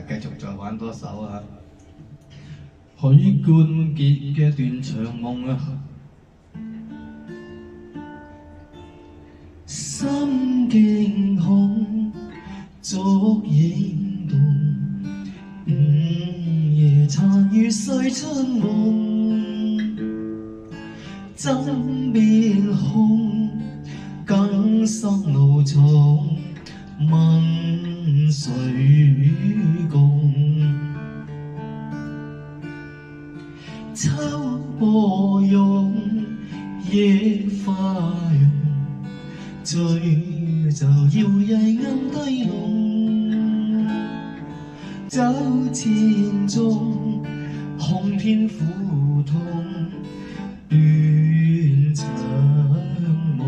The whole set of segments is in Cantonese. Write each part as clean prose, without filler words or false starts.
繼續再玩多首啊！許冠傑嘅段長夢啊！心驚恐，燭影動，午夜殘餘碎春夢，枕邊空，更生怒從，問誰共？秋波湧，野花容，醉就搖曳暗低濃，酒千中，紅天苦痛，斷腸夢，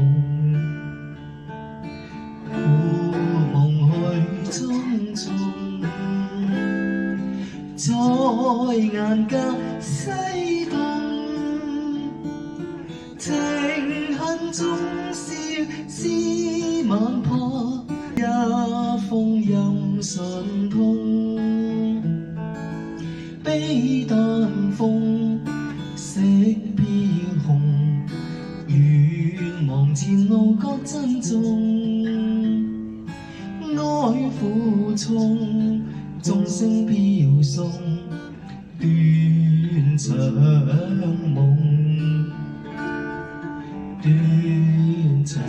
故夢去匆匆，在眼間西東，情恨中笑，思晚怕一封音信通，悲淡風色飄紅，願望前路各珍重，愛苦衷，眾聲飄送，斷腸夢，斷腸